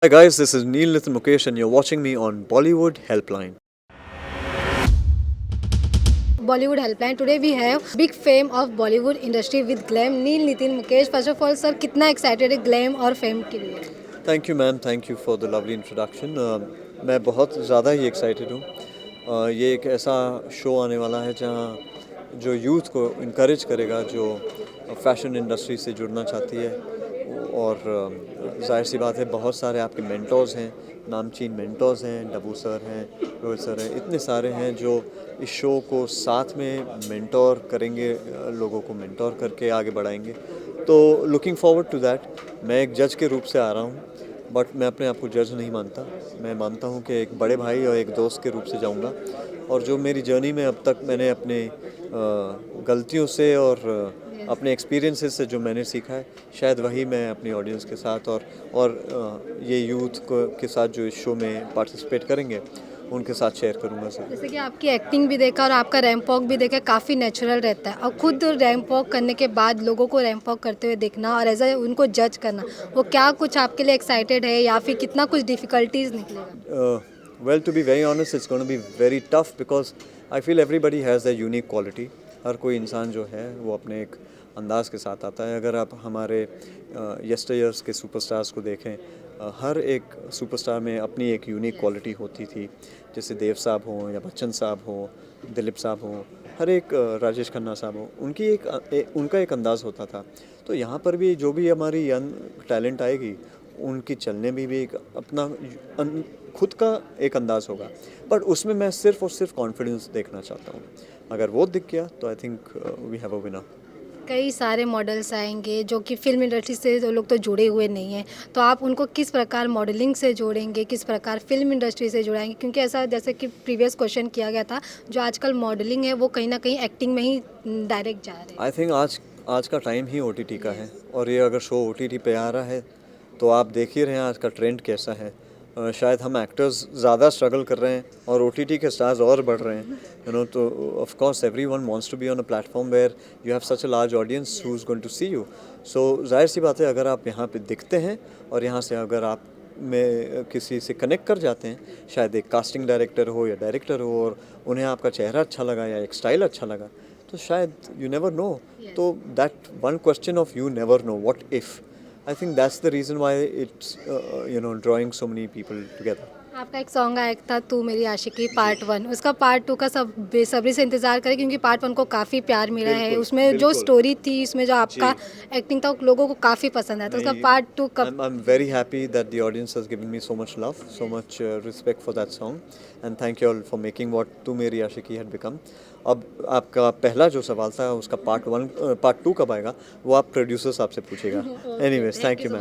Hi guys, this is Neil Nitin Mukesh and you're watching me on Bollywood Helpline. Bollywood Helpline. Today we have big fame of Bollywood industry with Glam, Neil Nitin Mukesh. First of all, sir, कितना excited है Glam और fame के लिए? Thank you ma'am, thank you for the lovely introduction. मैं बहुत ज़्यादा ही excited हूँ। ये एक ऐसा शो आने वाला है जहाँ जो यूथ को इनक्रेज करेगा, जो फैशन इंडस्ट्री से जुड़ना चाहती है। और जाहिर सी बात है, बहुत सारे आपके मेंटोर्स हैं, नामचीन मेंटोर्स हैं, डब्बू सर हैं, रोहित सर हैं, इतने सारे हैं जो इस शो को साथ में मेंटोर करेंगे, लोगों को मेंटोर करके आगे बढ़ाएंगे। तो लुकिंग फॉरवर्ड टू दैट। मैं एक जज के रूप से आ रहा हूँ, बट मैं अपने आप को जज नहीं मानता। मैं मानता हूँ कि एक बड़े भाई और एक दोस्त के रूप से जाऊँगा। और जो मेरी जर्नी में अब तक मैंने अपने गलतियों से और अपने एक्सपीरियंसेस से जो मैंने सीखा है, शायद वही मैं अपनी ऑडियंस के साथ और ये यूथ को के साथ जो इस शो में पार्टिसिपेट करेंगे उनके साथ शेयर करूँगा सर। जैसे कि आपकी एक्टिंग भी देखा और आपका रैंप वॉक भी देखा, काफ़ी नेचुरल रहता है। और खुद रैंप वॉक करने के बाद लोगों को रैंप वॉक करते हुए देखना और एज उनको जज करना, वो क्या कुछ आपके लिए एक्साइटेड है या फिर कितना कुछ डिफ़िकल्टीज निकलेगा? Well, to be very honest, it's going to be very tough because I feel everybody has their unique quality. हर कोई इंसान जो है वो अपने एक अंदाज के साथ आता है। अगर आप हमारे यस्टर ईयर्स के सुपरस्टार्स को देखें, हर एक सुपरस्टार में अपनी एक यूनिक क्वालिटी होती थी। जैसे देव साहब हों या बच्चन साहब हों, दिलीप साहब हों, हर एक राजेश खन्ना साहब हों, उनका एक अंदाज़ होता था। तो यहाँ पर भी जो भी हमारी यंग टैलेंट आएगी, उनकी चलने में भी एक अपना खुद का एक अंदाज़ होगा। बट उसमें मैं सिर्फ़ और सिर्फ कॉन्फिडेंस देखना चाहता हूँ। अगर वो दिख गया तो I think we have a winner. कई सारे मॉडल्स आएंगे जो कि फिल्म इंडस्ट्री से जो लोग तो जुड़े हुए नहीं हैं, तो आप उनको किस प्रकार मॉडलिंग से जोड़ेंगे, किस प्रकार फिल्म इंडस्ट्री से जुड़ाएंगे? क्योंकि ऐसा जैसे कि प्रीवियस क्वेश्चन किया गया था, जो आजकल मॉडलिंग है वो कहीं ना कहीं एक्टिंग में ही डायरेक्ट जा रहे हैं। आई थिंक आज आज का टाइम ही ओटीटी का है। और ये अगर शो ओटीटी पे आ रहा है तो आप देख ही रहे हैं आज का ट्रेंड कैसा है। शायद हम एक्टर्स ज़्यादा स्ट्रगल कर रहे हैं और ओटीटी के स्टार्स और बढ़ रहे हैं, तो of course everyone wants to be on a platform where you have such a large audience who is going to see you. So जाहिर सी बात है, अगर आप यहाँ पे दिखते हैं और यहाँ से अगर आप में किसी से कनेक्ट कर जाते हैं, शायद एक कास्टिंग डायरेक्टर हो या डायरेक्टर हो, और उन्हें आपका चेहरा अच्छा लगा या एक स्टाइल अच्छा लगा, तो शायद यू नेवर नो। तो that one question of you never know what if, I think that's the reason why it's drawing so many people together. आपका एक सॉन्ग आया था तू मेरी आशिकी पार्ट 1, उसका पार्ट 2 का सब बेसब्री से इंतजार करें, क्योंकि पार्ट 1 को काफ़ी प्यार मिला है। बिल्कुल, उसमें जो बिल्कुल। स्टोरी थी, उसमें जो आपका जी। एक्टिंग था, वो लोगों को काफ़ी पसंद आया। तो उसका नहीं, पार्ट 2 कब? I'm very happy that the audience has given me so much love, so much respect for that song, and thank you all for making what तू मेरी आशिकी had become. अब आपका पहला जो सवाल था उसका पार्ट 2 कब आएगा, वो आप प्रोड्यूसर साहब से पूछिएगा। Anyways, thank you ma'am.